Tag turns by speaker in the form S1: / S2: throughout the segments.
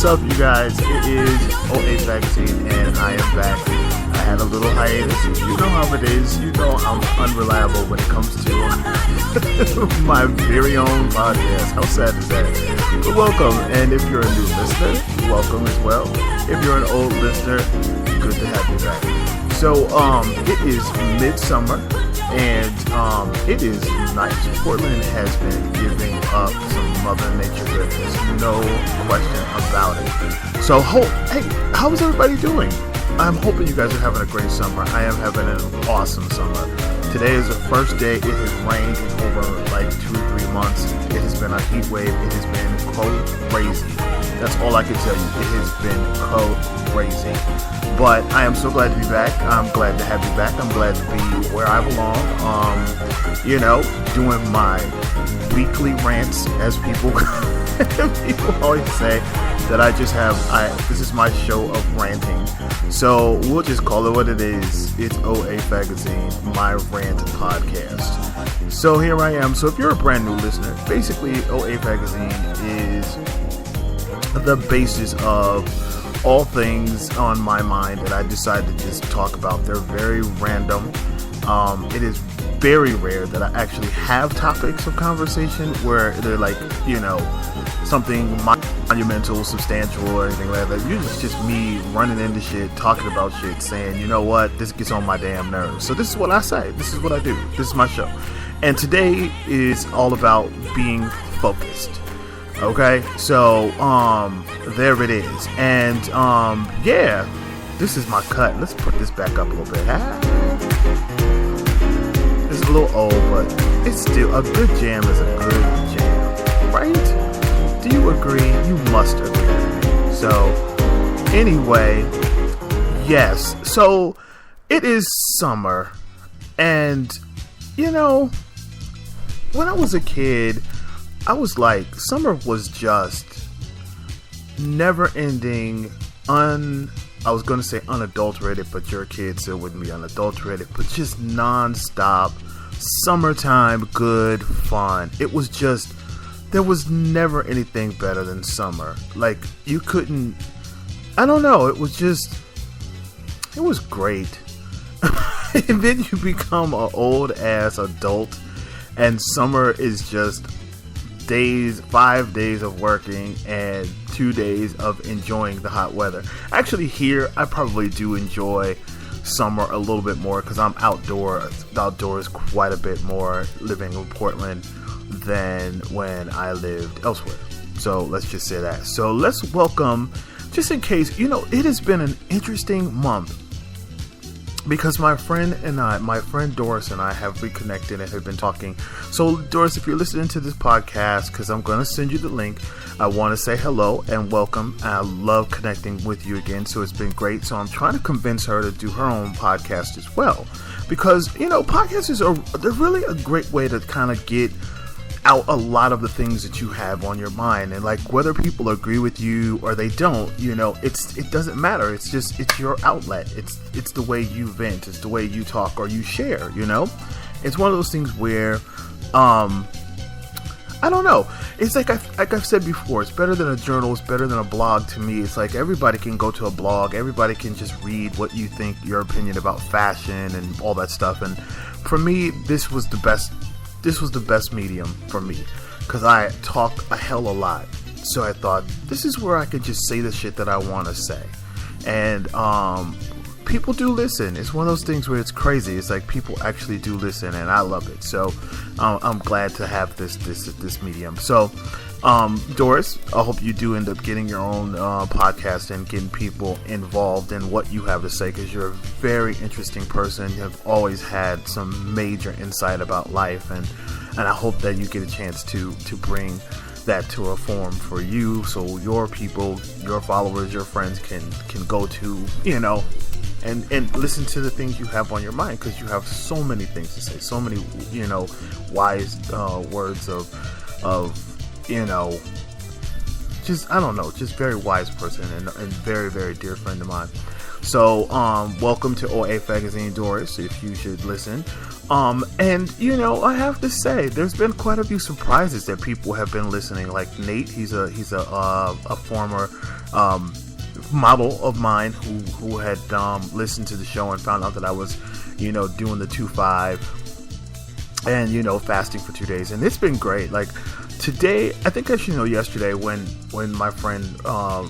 S1: What's up, you guys? It is OA Vaccine, and I am back. I had a little hiatus. You know how it is. You know I'm unreliable when it comes to my very own podcast. How sad is that? But welcome, and if you're a new listener, welcome as well. If you're an old listener, good to have you back. So, it is midsummer, and it is nice. Portland has been giving up some Mother Nature goodness, no question about it. So, hey, how is everybody doing? I'm hoping you guys are having a great summer. I am having an awesome summer. Today is the first day. It has rained in over like 2-3 months. It has been a heat wave. It has been crazy. That's all I can tell you. It has been crazy. But I am so glad to be back. I'm glad to have you back. I'm glad to be where I belong. Doing my weekly rants, as people always say, that I just have. This is my show of ranting. So we'll just call it what it is. It's OA Magazine, my rant podcast. So here I am. So if you're a brand new listener, basically OA Magazine is the basis of all things on my mind that I decide to just talk about. They're very random. It is very rare that I actually have topics of conversation where they're like, something monumental, substantial, or anything like that. Usually it's just me running into shit, talking about shit, saying, you know what, this gets on my damn nerves. So this is what I say. This is what I do. This is my show. And today is all about being focused. Okay, so there it is. And this is my cut. Let's put this back up a little bit. It's a little old, but it's still a good jam is a good jam, right? Do you agree? You must agree. So anyway, yes. So it is summer, and when I was a kid, I was like, summer was just never ending, I was going to say unadulterated, but your kid still wouldn't be unadulterated, but just non-stop summertime, good fun. It was just, there was never anything better than summer. Like, you couldn't, I don't know, it was great. And then you become an old ass adult, and summer is just 5 days of working and 2 days of enjoying the hot weather. Actually, here I probably do enjoy summer a little bit more because I'm outdoors quite a bit more living in Portland than when I lived elsewhere. So let's just say that. So let's welcome, just in case, it has been an interesting month, because my friend Doris and I have reconnected and have been talking. So Doris, if you're listening to this podcast, because I'm going to send you the link, I want to say hello and welcome. I love connecting with you again. So it's been great. So I'm trying to convince her to do her own podcast as well, because, podcasts they're really a great way to kind of get out a lot of the things that you have on your mind, and like whether people agree with you or they don't, it doesn't matter. It's your outlet. It's the way you vent. It's the way you talk or you share. It's one of those things where I don't know. It's like I've said before, it's better than a journal. It's better than a blog to me. It's like everybody can go to a blog. Everybody can just read what you think, your opinion about fashion and all that stuff. And for me, this was the best medium for me, because I talk a hell of a lot. So I thought, this is where I could just say the shit that I want to say. And people do listen. It's one of those things where it's crazy. It's like people actually do listen, and I love it. So I'm glad to have this medium. So Doris, I hope you do end up getting your own podcast and getting people involved in what you have to say, because you're a very interesting person. You have always had some major insight about life, and I hope that you get a chance to bring that to a form for you, so your people, your followers, your friends can go to, and listen to the things you have on your mind, because you have so many things to say, so many, wise words of just, I don't know, just very wise person and very, very dear friend of mine. So, welcome to OA Magazine, Doris, if you should listen. And, I have to say, there's been quite a few surprises that people have been listening. Like Nate, he's a former, model of mine who had, listened to the show and found out that I was, doing the 2-5 and, fasting for 2 days. And it's been great. Like, today, I think yesterday when my friend,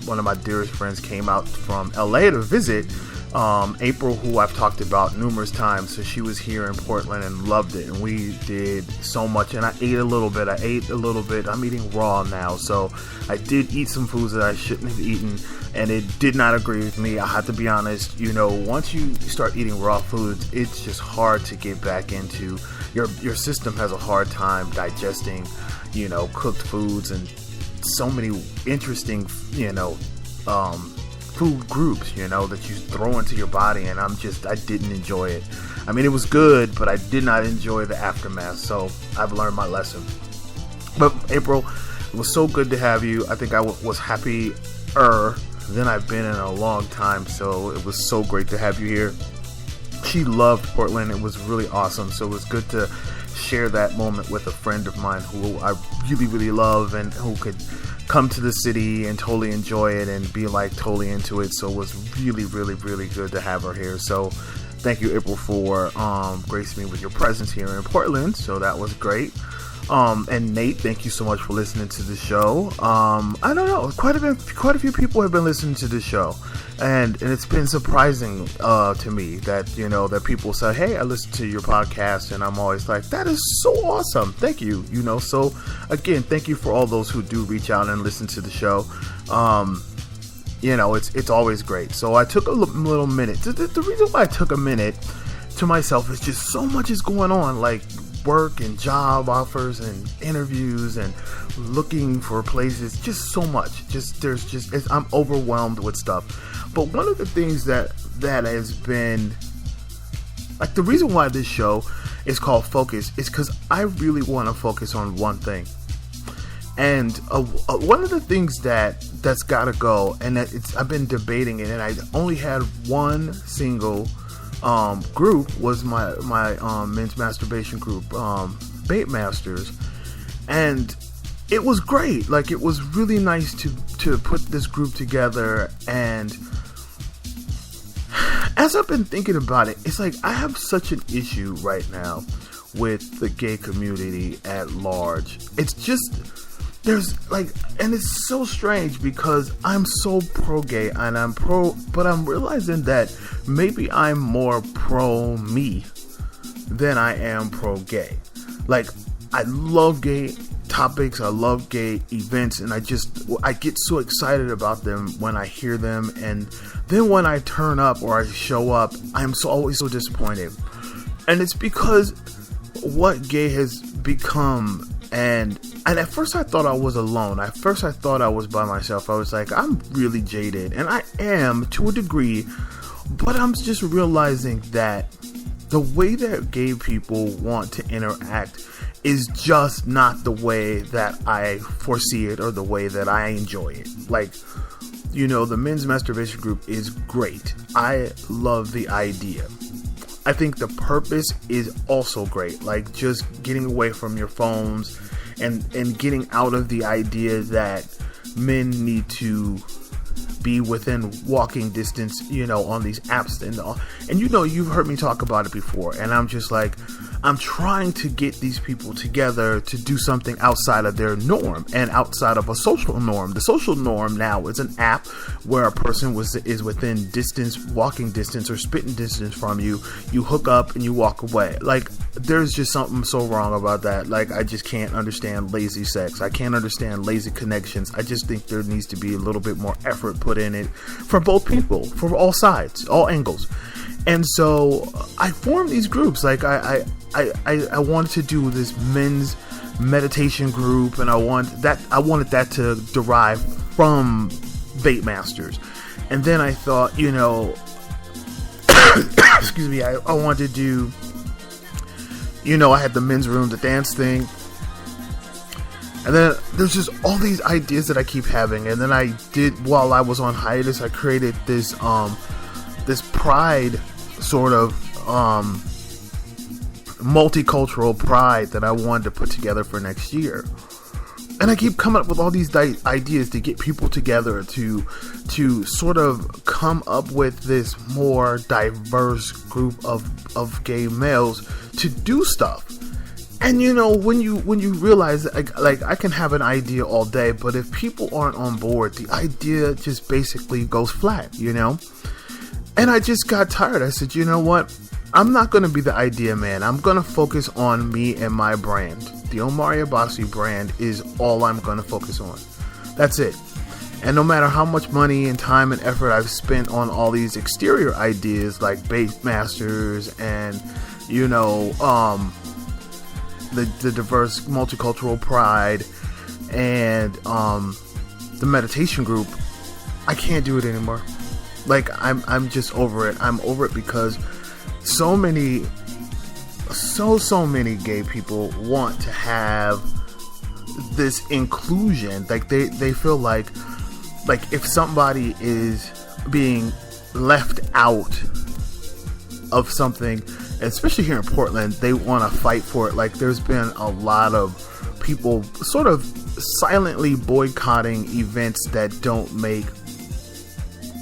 S1: one of my dearest friends, came out from LA to visit, April, who I've talked about numerous times. So she was here in Portland and loved it, and we did so much. And I ate a little bit. I'm eating raw now, so I did eat some foods that I shouldn't have eaten, and it did not agree with me. I have to be honest. Once you start eating raw foods, it's just hard to get back into. Your system has a hard time digesting cooked foods and so many interesting, food groups, that you throw into your body, and I didn't enjoy it. I mean, it was good, but I did not enjoy the aftermath, so I've learned my lesson. But April, it was so good to have you. I think I was happier than I've been in a long time, so it was so great to have you here. She loved Portland. It was really awesome, so it was good to share that moment with a friend of mine who I really, really love, and who could come to the city and totally enjoy it and be like totally into it. So it was really, really, really good to have her here. So thank you, April, for gracing me with your presence here in Portland. So that was great. And Nate, thank you so much for listening to the show. I don't know, quite a few people have been listening to the show, and it's been surprising to me that that people say, "Hey, I listened to your podcast," and I'm always like, "That is so awesome, thank you." So again, thank you for all those who do reach out and listen to the show. It's always great. So I took a little minute. The reason why I took a minute to myself is just so much is going on, like work and job offers and interviews and looking for places, just so much. I'm overwhelmed with stuff. But one of the things that has been, like, the reason why this show is called Focus is because I really want to focus on one thing. And one of the things that's got to go, and I've been debating it, and I only had one single group, was my men's masturbation group, Bait Masters, and it was great. Like, it was really nice to put this group together. And as I've been thinking about it, it's like I have such an issue right now with the gay community at large. It's just, and it's so strange because I'm so pro-gay and but I'm realizing that maybe I'm more pro-me than I am pro-gay. Like, I love gay topics, I love gay events, and I get so excited about them when I hear them, and then when I turn up or I show up, I'm always so disappointed. And it's because what gay has become. And at first I thought I was alone. At first I thought I was by myself. I was like, I'm really jaded. And I am, to a degree. But I'm just realizing that the way that gay people want to interact is just not the way that I foresee it or the way that I enjoy it. Like, the men's masturbation group is great. I love the idea. I think the purpose is also great, like just getting away from your phones and getting out of the idea that men need to be within walking distance, on these apps and you've heard me talk about it before, and I'm just like, I'm trying to get these people together to do something outside of their norm and outside of a social norm. The social norm now is an app where a person is within walking distance or spitting distance from you. You hook up and you walk away. Like, there's just something so wrong about that. Like, I just can't understand lazy sex. I can't understand lazy connections. I just think there needs to be a little bit more effort put in it for both people, for all sides, all angles. And so I formed these groups. Like, I wanted to do this men's meditation group, and I wanted that to derive from Bait Masters. And then I thought, excuse me, I wanted to do, I had the men's room, the dance thing. And then there's just all these ideas that I keep having. And then while I was on hiatus, I created this pride sort of multicultural pride that I wanted to put together for next year. And I keep coming up with all these ideas to get people together to sort of come up with this more diverse group of gay males to do stuff. And when you realize like I can have an idea all day, but if people aren't on board, the idea just basically goes flat, And I just got tired. I said, you know what? I'm not going to be the idea man. I'm going to focus on me and my brand. The Omari Abbasi brand is all I'm going to focus on. That's it. And no matter how much money and time and effort I've spent on all these exterior ideas like Bait Masters and, the diverse multicultural pride and the meditation group, I can't do it anymore. Like, I'm just over it. I'm over it because so many gay people want to have this inclusion. Like, they feel like if somebody is being left out of something, especially here in Portland, they want to fight for it. Like, there's been a lot of people sort of silently boycotting events that don't make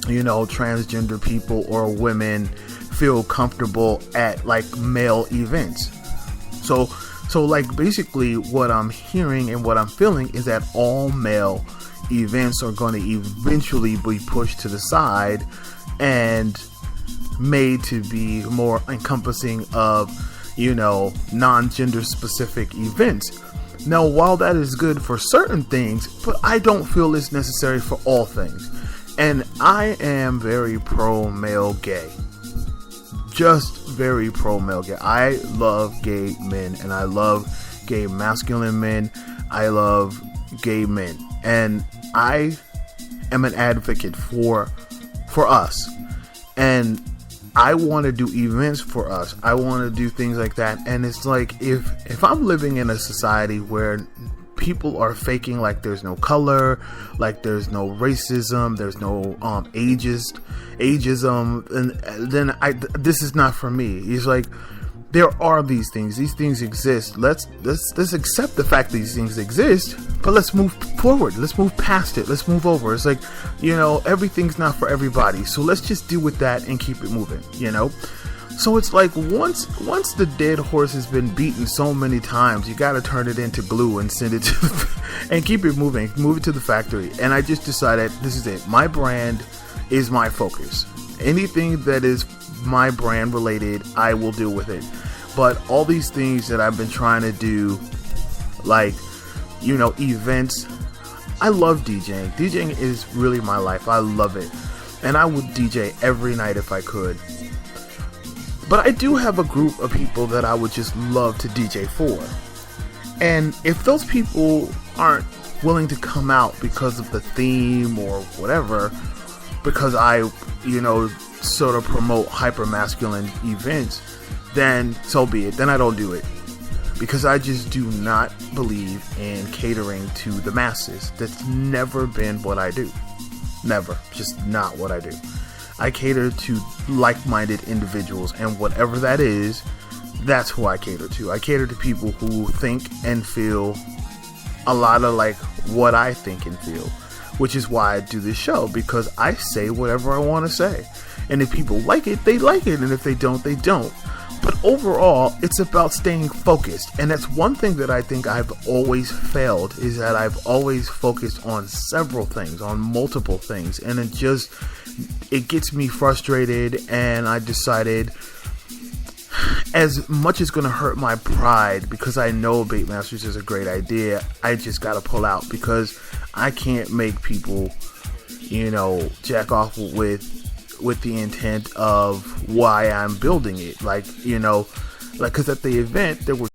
S1: transgender people or women feel comfortable at like male events. So like, basically what I'm hearing and what I'm feeling is that all male events are going to eventually be pushed to the side and made to be more encompassing of non-gender specific events. Now, while that is good for certain things, but I don't feel it's necessary for all things. And I am very pro-male gay. Just very pro-male gay. I love gay men, and I love gay masculine men. I love gay men. And I am an advocate for us. And I want to do events for us. I want to do things like that. And it's like, if I'm living in a society where people are faking like there's no color, like there's no racism, there's no ageism, and then this is not for me. It's like, there are these things exist. Let's accept the fact these things exist, but let's move forward. Let's move past it. Let's move over. It's like, everything's not for everybody, so let's just deal with that and keep it moving. So it's like, once the dead horse has been beaten so many times, you got to turn it into glue and send it to and keep it moving, move it to the factory. And I just decided, this is it. My brand is my focus. Anything that is my brand related, I will deal with it. But all these things that I've been trying to do, like, events, I love DJing. DJing is really my life. I love it. And I would DJ every night if I could. But I do have a group of people that I would just love to DJ for. And if those people aren't willing to come out because of the theme or whatever, because I, sort of promote hyper-masculine events, then so be it. Then I don't do it. Because I just do not believe in catering to the masses. That's never been what I do. Never. Just not what I do. I cater to like-minded individuals, and whatever that is, that's who I cater to. I cater to people who think and feel a lot of like what I think and feel, which is why I do this show, because I say whatever I want to say. And if people like it, they like it, and if they don't, they don't. But overall, it's about staying focused. And that's one thing that I think I've always failed, is that I've always focused on several things, on multiple things. And it gets me frustrated. And I decided, as much as going to hurt my pride, because I know Bait Masters is a great idea, I just got to pull out, because I can't make people, jack off with the intent of why I'm building it. Because at the event, there were